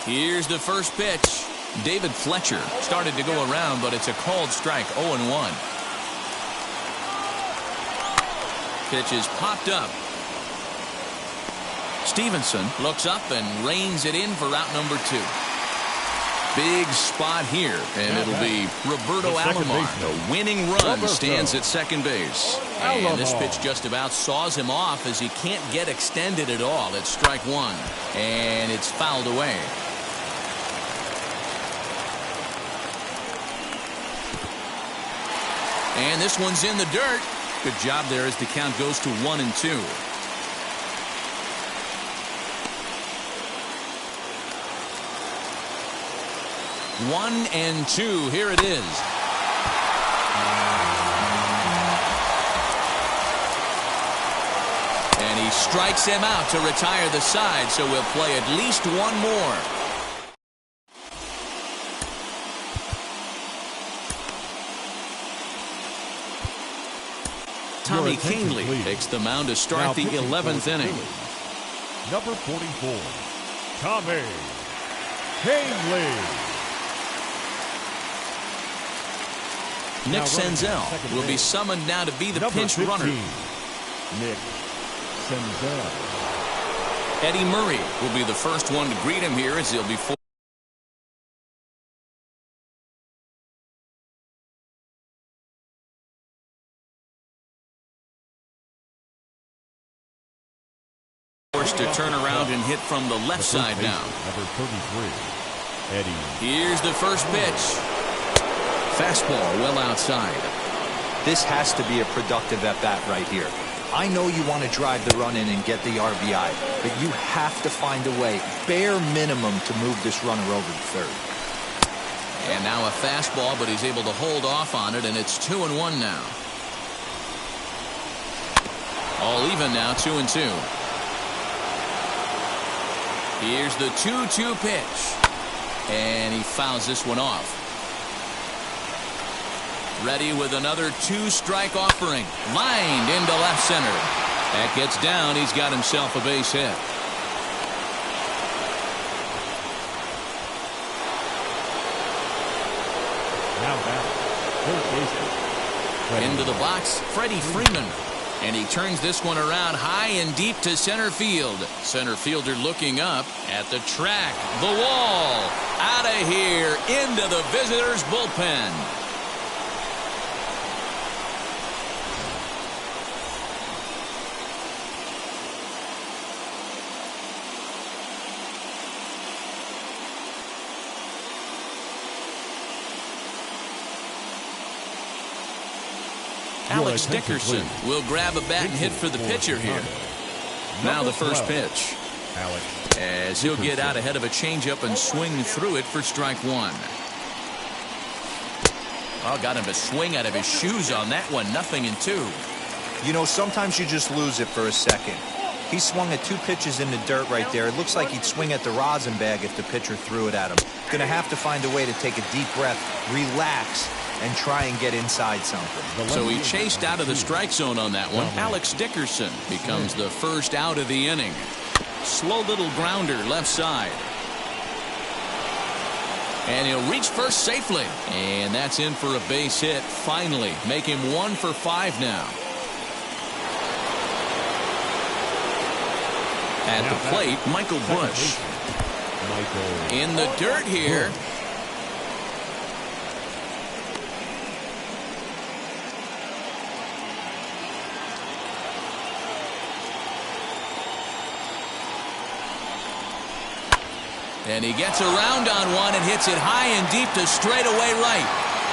Here's the first pitch. David Fletcher started to go around, but it's a called strike. 0-1. Pitch is popped up. Stevenson looks up and reins it in for out number 2. Big spot here, and it'll be Roberto Alomar. The winning run stands at second base. And this pitch just about saws him off as he can't get extended at all. It's strike 1, and it's fouled away. And this one's in the dirt. Good job there as the count goes to 1-2. 1-2. Here it is. And he strikes him out to retire the side, so we'll play at least one more. Tommy Kingley takes the mound to start the 11th inning. Number 44, Tommy Kingley. Nick Senzel will be summoned now to be the pinch runner. Nick Senzel. Eddie Murray will be the first one to greet him here as he'll be forced to turn around and hit from the left side now. Number 33, Eddie. Here's the first pitch. Fastball well outside. This has to be a productive at-bat right here. I know you want to drive the run in and get the RBI, but you have to find a way, bare minimum, to move this runner over to third. And now a fastball, but he's able to hold off on it, and it's 2-1 now. All even now, 2-2. Here's the 2-2 pitch. And he fouls this one off. Ready with another 2-strike offering. Lined into left center. That gets down. He's got himself a base hit. Now back, third baseman. Into the box, Freddie Freeman. And he turns this one around high and deep to center field. Center fielder looking up at the track. The wall. Out of here. Into the visitors' bullpen. Alex Dickerson will grab a bat and hit for the pitcher here. Now the first pitch. As he'll get out ahead of a changeup and swing through it for strike 1. Oh, got him to swing out of his shoes on that one. 0-2. You know, sometimes you just lose it for a second. He swung at 2 pitches in the dirt right there. It looks like he'd swing at the rosin bag if the pitcher threw it at him. Gonna have to find a way to take a deep breath, relax, and try and get inside something. So he chased out of the strike zone on that one. Alex Dickerson becomes the first out of the inning. Slow little grounder left side. And he'll reach first safely. And that's in for a base hit. Finally, make him 1 for 5 now. At the plate, Michael Bush. In the dirt here. And he gets around on one and hits it high and deep to straightaway right.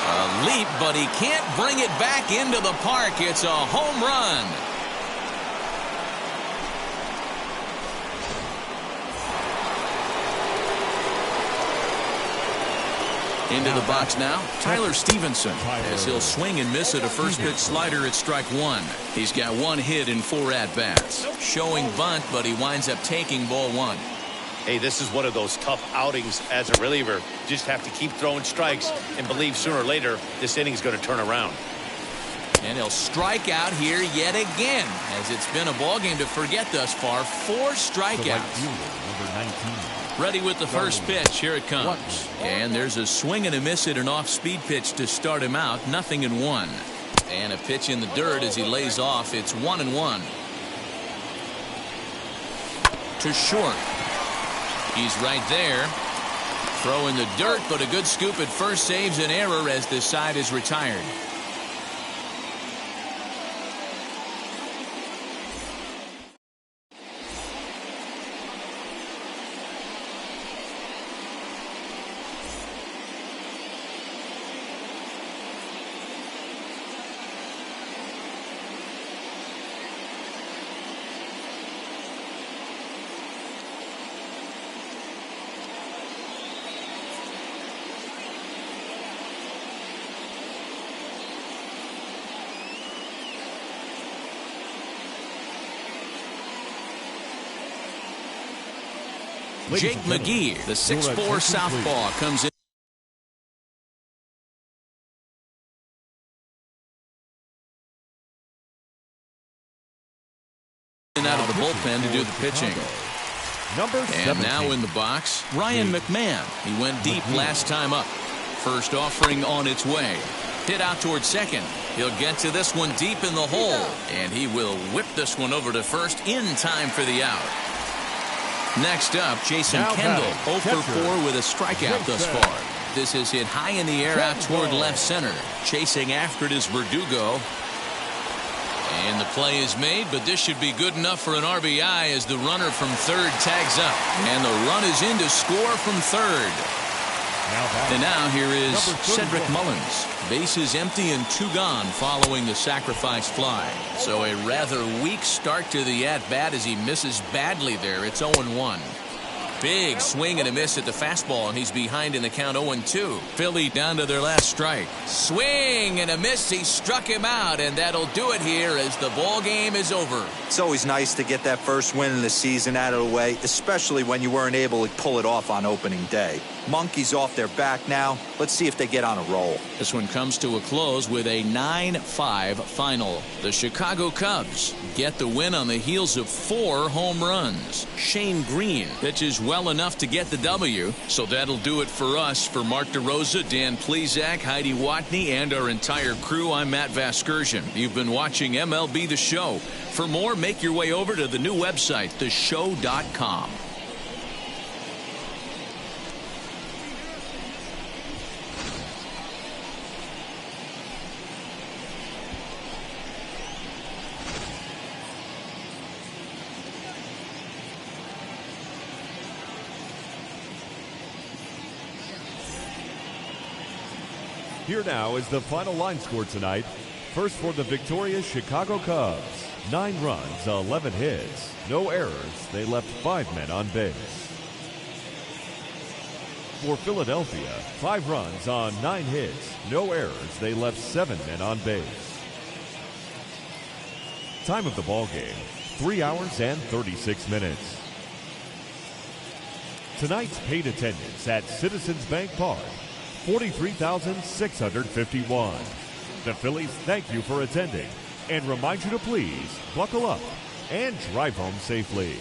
A leap, but he can't bring it back into the park. It's a home run. Into the box now, Tyler Stevenson, as he'll swing and miss at a first pitch slider at strike 1. He's got 1 hit in 4 at-bats. Showing bunt, but he winds up taking ball 1. Hey, this is one of those tough outings as a reliever. Just have to keep throwing strikes and believe sooner or later this inning's going to turn around. And he'll strike out here yet again, as it's been a ball game to forget thus far. 4 strikeouts. Number 19. Ready with the first pitch. Here it comes. And there's a swing and a miss at an off-speed pitch to start him out. 0-1. And a pitch in the dirt as he lays off. It's 1-1. To short. He's right there. Throw in the dirt, but a good scoop at first saves an error as this side is retired. Jake McGee, the 6'4" southpaw, comes in. Out of the bullpen to do the pitching. And now in the box, Ryan McMahon. He went deep last time up. First offering on its way. Hit out toward second. He'll get to this one deep in the hole. And he will whip this one over to first in time for the out. Next up, Jason Kendall, 0 for 4 with a strikeout thus far. This is hit high in the air out toward left center. Chasing after it is Verdugo. And the play is made, but this should be good enough for an RBI as the runner from third tags up. And the run is in to score from third. And now here is Cedric Mullins. Bases empty and 2 gone following the sacrifice fly. So a rather weak start to the at-bat as he misses badly there. It's 0-1. Big swing and a miss at the fastball, and he's behind in the count 0-2. Philly down to their last strike. Swing and a miss. He struck him out, and that'll do it here as the ball game is over. It's always nice to get that first win in the season out of the way, especially when you weren't able to pull it off on opening day. Monkeys off their back now. Let's see if they get on a roll. This one comes to a close with a 9-5 final. The Chicago Cubs get the win on the heels of 4 home runs. Shane Green pitches well enough to get the W. So that'll do it for us. For Mark DeRosa, Dan Plesac, Heidi Watney, and our entire crew, I'm Matt Vasgersian. You've been watching MLB The Show. For more, make your way over to the new website, theshow.com. Here now is the final line score tonight. First for the victorious Chicago Cubs. 9 runs, 11 hits, no errors. They left 5 men on base. For Philadelphia, 5 runs on 9 hits, no errors. They left 7 men on base. Time of the ball game, 3 hours and 36 minutes. Tonight's paid attendance at Citizens Bank Park, 43,651. The Phillies thank you for attending and remind you to please buckle up and drive home safely.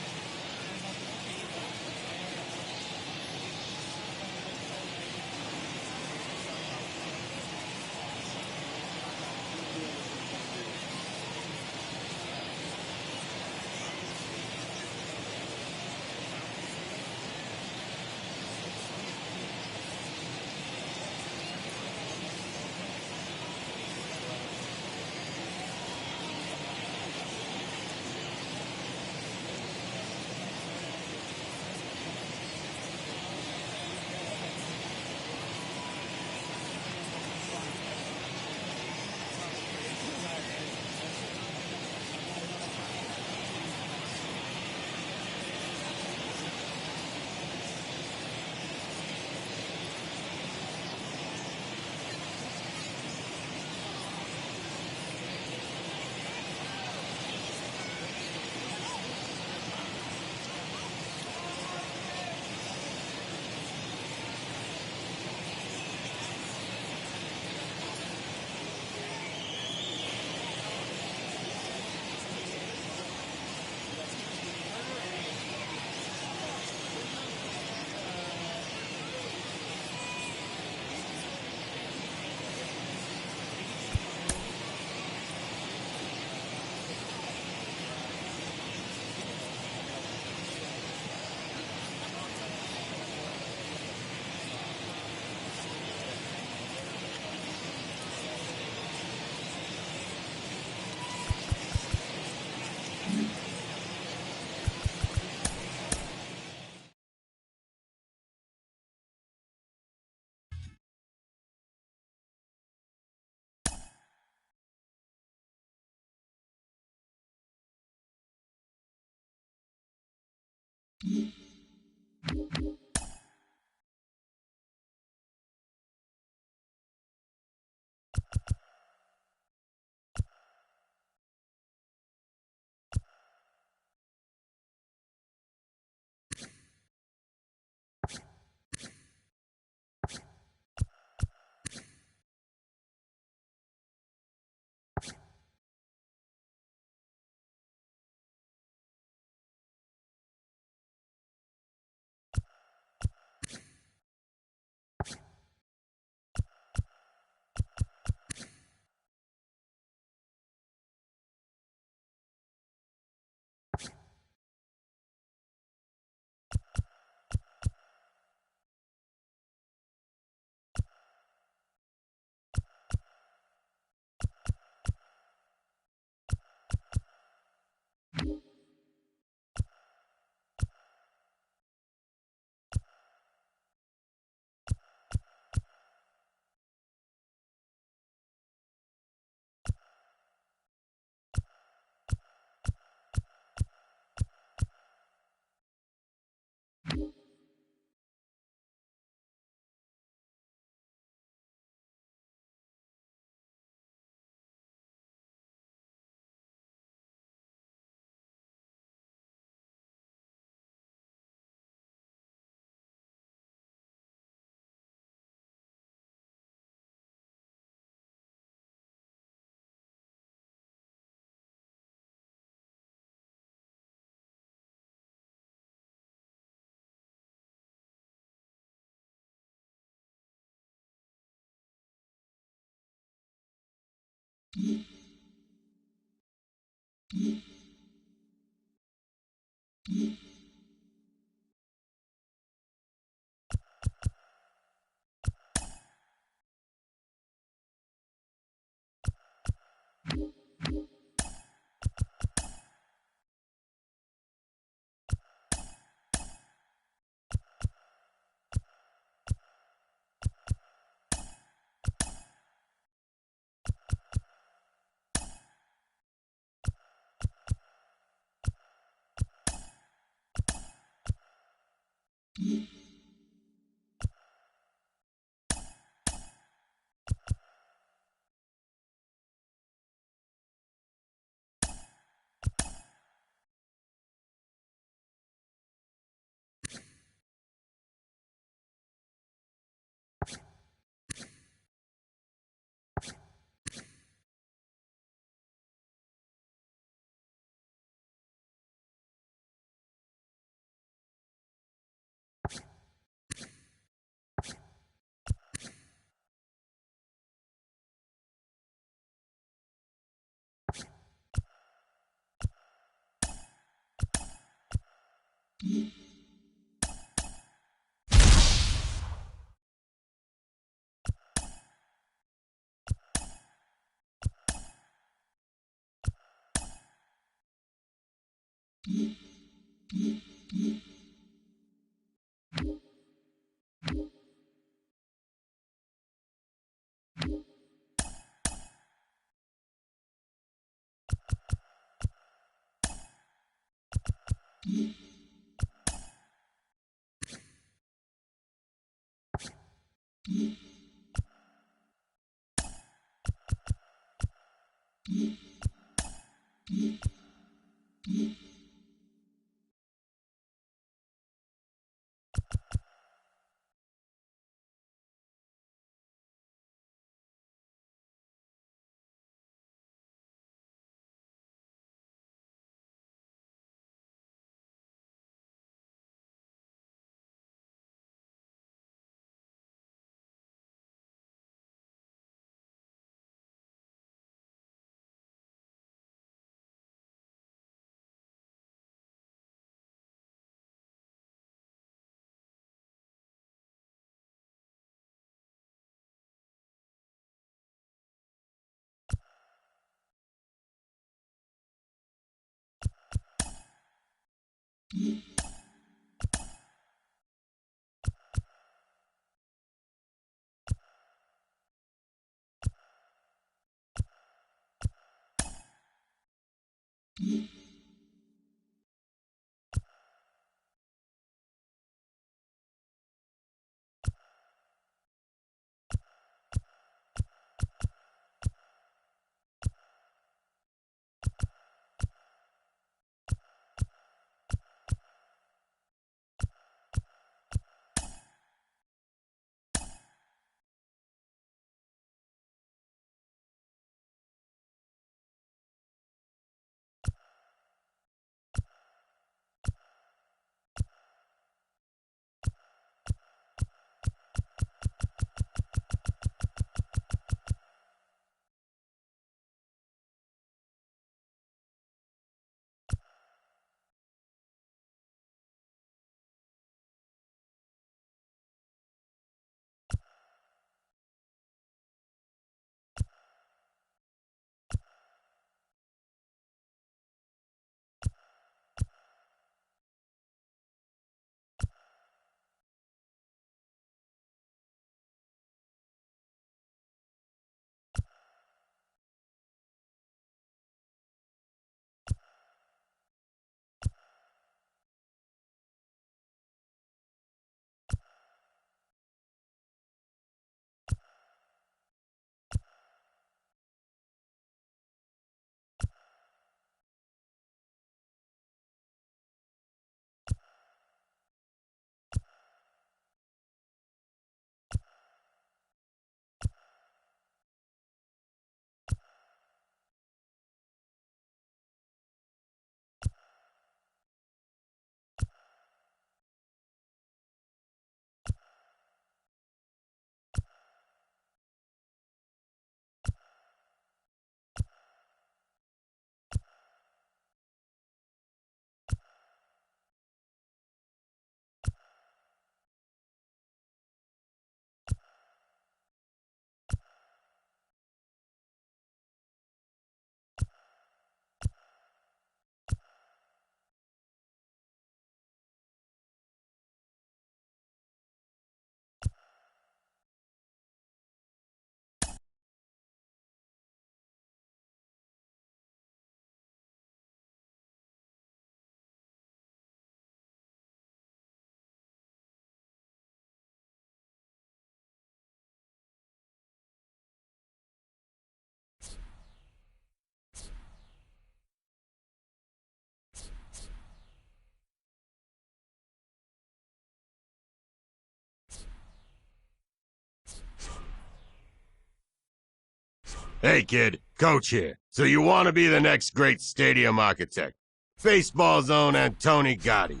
Hey kid, coach here. So you want to be the next great stadium architect? Baseball Zone and Tony Gotti.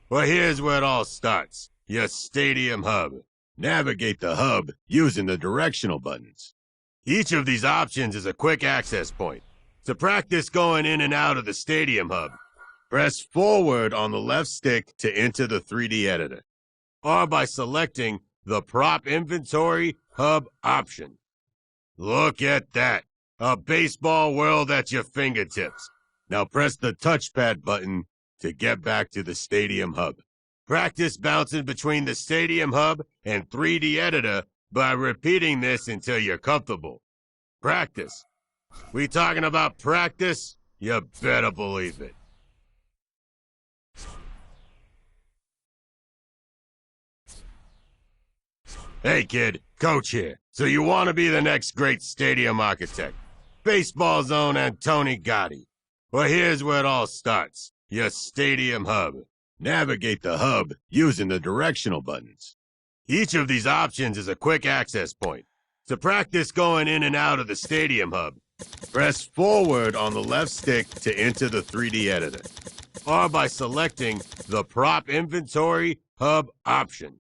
Well, here's where it all starts. Your stadium hub. Navigate the hub using the directional buttons. Each of these options is a quick access point. To practice going in and out of the stadium hub, press forward on the left stick to enter the 3D editor, or by selecting the Prop Inventory Hub option. Look at that. A baseball world at your fingertips. Now press the touchpad button to get back to the stadium hub. Practice bouncing between the stadium hub and 3D editor by repeating this until you're comfortable. Practice. We talking about practice? You better believe it. Hey kid, coach here. So you want to be the next great stadium architect? Baseball Zone and Tony Gotti. Well, here's where it all starts. Your stadium hub. Navigate the hub using the directional buttons. Each of these options is a quick access point. To practice going in and out of the stadium hub, press forward on the left stick to enter the 3D editor, or by selecting the Prop Inventory Hub option.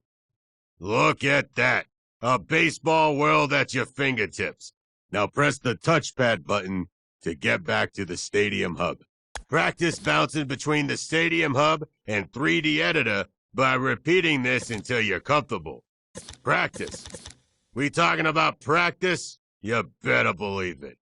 Look at that. A baseball world at your fingertips. Now press the touchpad button to get back to the stadium hub. Practice bouncing between the stadium hub and 3D editor by repeating this until you're comfortable. Practice. We talking about practice? You better believe it.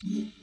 you.